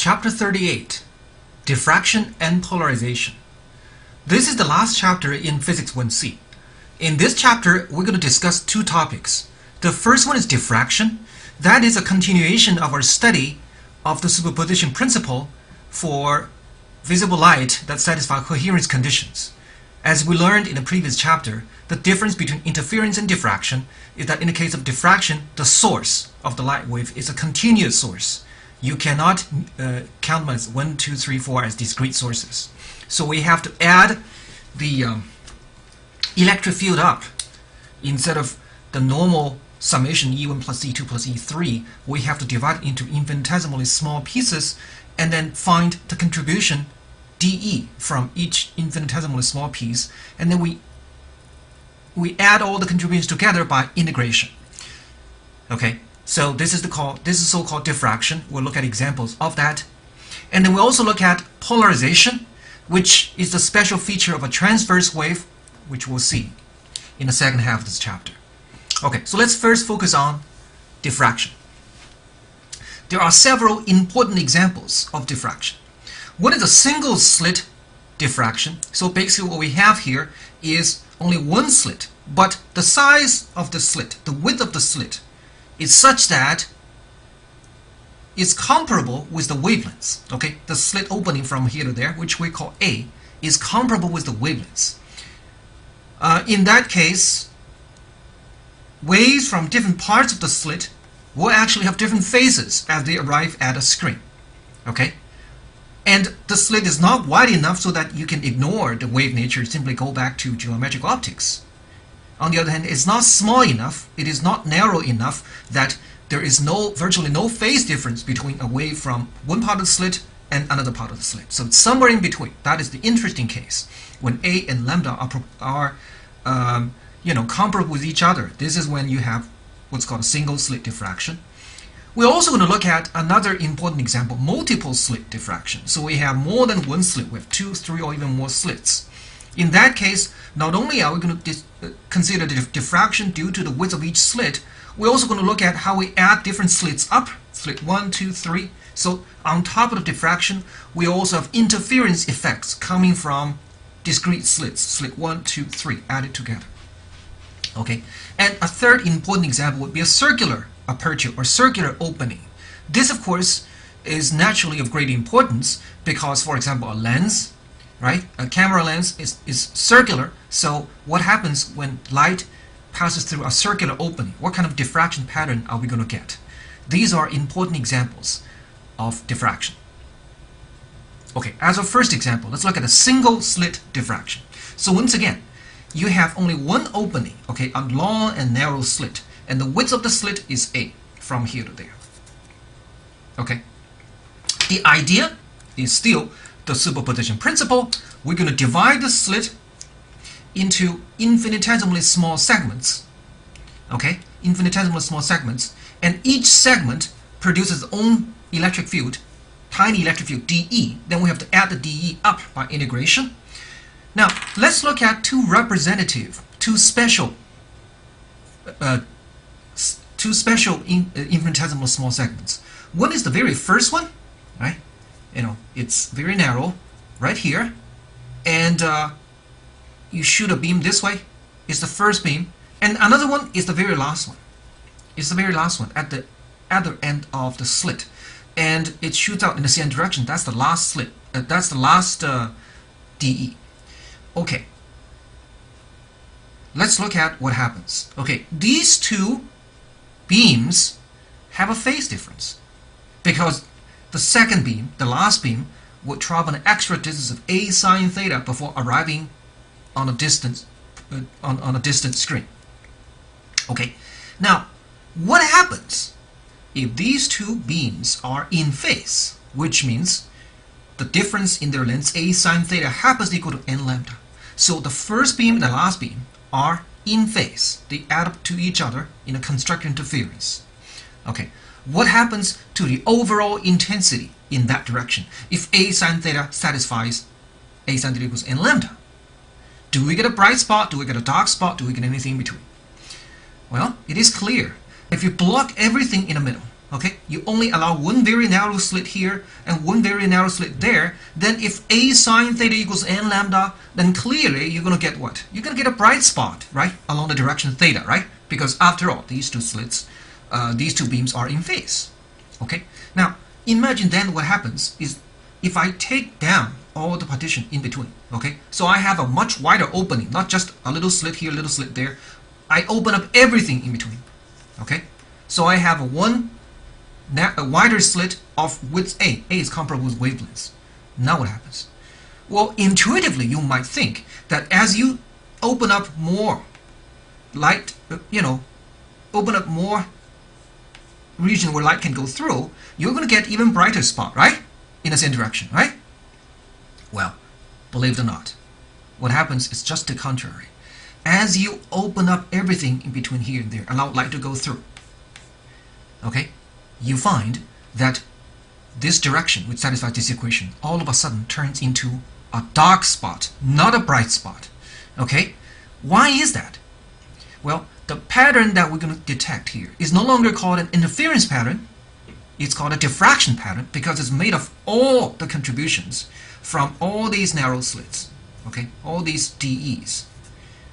Chapter 38, Diffraction and Polarization. This is the last chapter in Physics 1C. In this chapter, we're going to discuss two topics. The first one is diffraction. That is a continuation of our study of the superposition principle for visible light that satisfy coherence conditions. As we learned in the previous chapter, the difference between interference and diffraction is that in the case of diffraction, the source of the light wave is a continuous source. You cannot count them as 1, 2, 3, 4 as discrete sources. So we have to add the electric field up. Instead of the normal summation E1 plus E2 plus E3, we have to divide it into infinitesimally small pieces and then find the contribution dE from each infinitesimally small piece, and then we add all the contributions together by integration. Okay, so this is so-called diffraction. We'll look at examples of that, and then we'll also look at polarization, which is the special feature of a transverse wave, which we'll see in the second half of this chapter. Okay, so let's first focus on diffraction. There are several important examples of diffraction. One is a single slit diffraction. So basically what we have here is only one slit, but the size of the slit, the width of the slit, is such that it's comparable with the wavelengths. Okay, the slit opening from here to there, which we call A, is comparable with the wavelengths. In that case, waves from different parts of the slit will actually have different phases as they arrive at a screen. Okay, and the slit is not wide enough so that you can ignore the wave nature and simply go back to geometric optics. On the other hand, it's not small enough, it is not narrow enough that there is virtually no phase difference between a wave from one part of the slit and another part of the slit. So it's somewhere in between. That is the interesting case. When A and lambda are comparable with each other, this is when you have what's called a single slit diffraction. We're also going to look at another important example, multiple slit diffraction. So we have more than one slit, we have 2, 3, or even more slits. In that case, not only are we going to consider the diffraction due to the width of each slit, we're also going to look at how we add different slits up, slit 1, 2, 3. So on top of the diffraction, we also have interference effects coming from discrete slits, slit 1, 2, 3, added together. Okay, and a third important example would be a circular aperture or circular opening. This, of course, is naturally of great importance because, for example, a lens, right? A camera lens is circular. So what happens when light passes through a circular opening? What kind of diffraction pattern are we going to get? These are important examples of diffraction. Okay, as a first example, let's look at a single slit diffraction. So once again, you have only one opening, okay, a long and narrow slit, and the width of the slit is A from here to there. Okay, the idea is still the superposition principle. We're going to divide the slit into infinitesimally small segments. Okay, infinitesimally small segments, and each segment produces its own electric field, tiny electric field dE. Then we have to add the dE up by integration. Now let's look at two special infinitesimal small segments. One is the very first one, right? It's very narrow, right here, and you shoot a beam this way. It's the first beam, and another one is the very last one. It's the very last one at the other end of the slit, and it shoots out in the same direction. That's the last slit. That's the last dE. Okay, let's look at what happens. Okay, these two beams have a phase difference because the second beam, the last beam, would travel an extra distance of A sine theta before arriving on a distant screen. Okay, now what happens if these two beams are in phase, which means the difference in their lengths A sine theta happens to equal to n lambda. So the first beam and the last beam are in phase. They add up to each other in a constructed interference. Okay, what happens to the overall intensity in that direction if A sine theta satisfies A sine theta equals n lambda? Do we get a bright spot? Do we get a dark spot? Do we get anything in between? Well, it is clear. If you block everything in the middle, okay, you only allow one very narrow slit here and one very narrow slit there, then if A sine theta equals n lambda, then clearly you're going to get what? You're going to get a bright spot, right, along the direction theta, right? Because after all, these two slits, these two beams are in phase, okay? Now, imagine then what happens is if I take down all the partition in between, okay? So I have a much wider opening, not just a little slit here, little slit there. I open up everything in between, okay? So I have a wider slit of width A. A is comparable with wavelengths. Now what happens? Well, intuitively, you might think that as you open up more light, open up more region where light can go through, you're going to get even brighter spot, right? In the same direction, right? Well, believe it or not, what happens is just the contrary. As you open up everything in between here and there, allow light to go through, okay, you find that this direction, which satisfies this equation, all of a sudden turns into a dark spot, not a bright spot, okay? Why is that? Well, the pattern that we're going to detect here is no longer called an interference pattern. It's called a diffraction pattern because it's made of all the contributions from all these narrow slits, okay? All these DEs.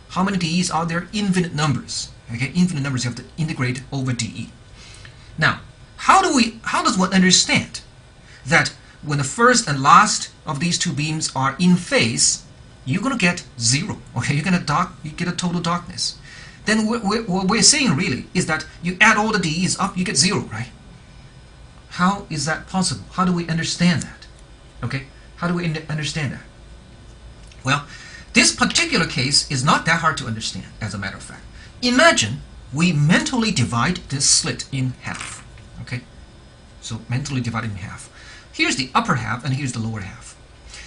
How many DEs are there? Infinite numbers, okay? Infinite numbers you have to integrate over DE. Now, how does one understand that when the first and last of these two beams are in phase, you're going to get zero, okay? You get a total darkness. Then what we're saying really is that you add all the DEs up, you get zero, right? How is that possible? How do we understand that? Okay? How do we understand that? Well, this particular case is not that hard to understand, as a matter of fact. Imagine we mentally divide this slit in half, okay? So mentally divide it in half. Here's the upper half and here's the lower half.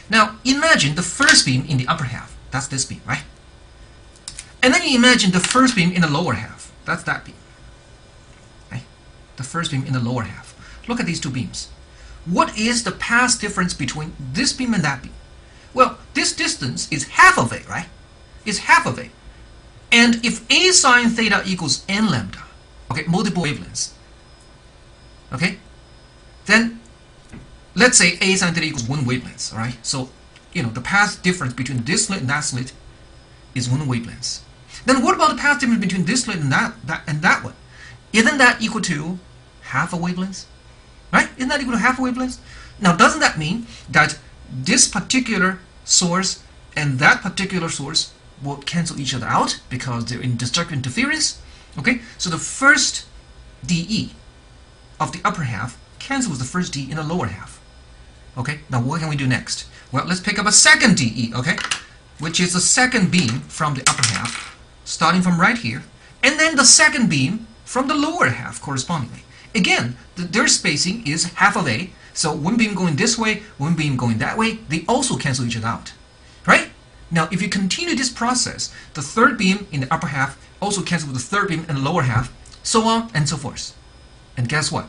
Now, imagine the first beam in the upper half. That's this beam, right? And then you imagine the first beam in the lower half. That's that beam. Okay? The first beam in the lower half. Look at these two beams. What is the path difference between this beam and that beam? Well, this distance is half of A, right? It's half of A. And if A sine theta equals n lambda, okay, multiple wavelengths, okay, then let's say A sine theta equals 1 wavelength, all right? So, the path difference between this slit and that slit is 1 wavelength. Then what about the path difference between this slit and that one? Isn't that equal to half a wavelength? Right? Isn't that equal to half a wavelength? Now, doesn't that mean that this particular source and that particular source will cancel each other out because they're in destructive interference? Okay, so the first DE of the upper half cancels the first D in the lower half. Okay, now what can we do next? Well, let's pick up a second DE, okay, which is the second beam from the upper half, starting from right here, and then the second beam from the lower half correspondingly. Again, their spacing is half of A, so one beam going this way, one beam going that way, they also cancel each other out, right? Now, if you continue this process, the third beam in the upper half also cancels with the third beam in the lower half, so on and so forth. And guess what?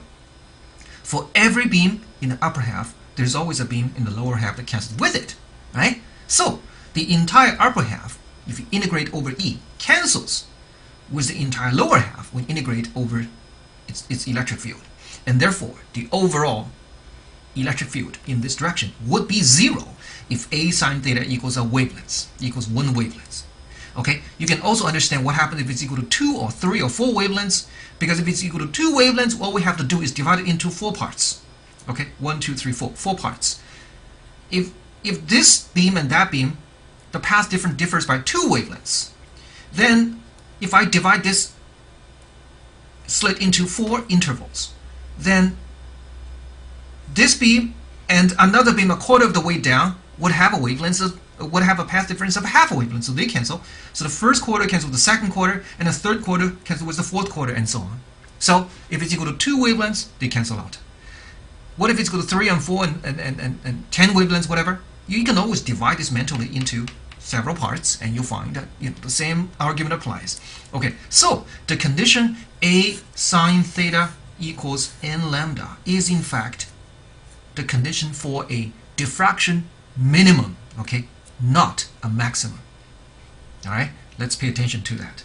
For every beam in the upper half, there's always a beam in the lower half that cancels with it, right? So, the entire upper half, if you integrate over E, cancels with the entire lower half when integrate over its electric field. And therefore, the overall electric field in this direction would be 0 if A sine theta equals a wavelength, equals 1 wavelength. Okay, you can also understand what happens if it's equal to 2 or 3 or 4 wavelengths, because if it's equal to 2 wavelengths, all we have to do is divide it into 4 parts. Okay, 1, 2, 3, 4, 4 parts. If this beam and that beam, the path differs by 2 wavelengths, then if I divide this slit into 4 intervals, then this beam and another beam a quarter of the way down would have a wavelength would have a path difference of half a wavelength, so they cancel. So the first quarter cancels with the second quarter, and the third quarter cancels with the fourth quarter, and so on. So if it's equal to 2 wavelengths, they cancel out. What if it's equal to 3 and 4 and 10 wavelengths, whatever? You can always divide this mentally into several parts, and you'll find that the same argument applies. Okay, so the condition A sine theta equals n lambda is in fact the condition for a diffraction minimum, okay, not a maximum. All right, let's pay attention to that.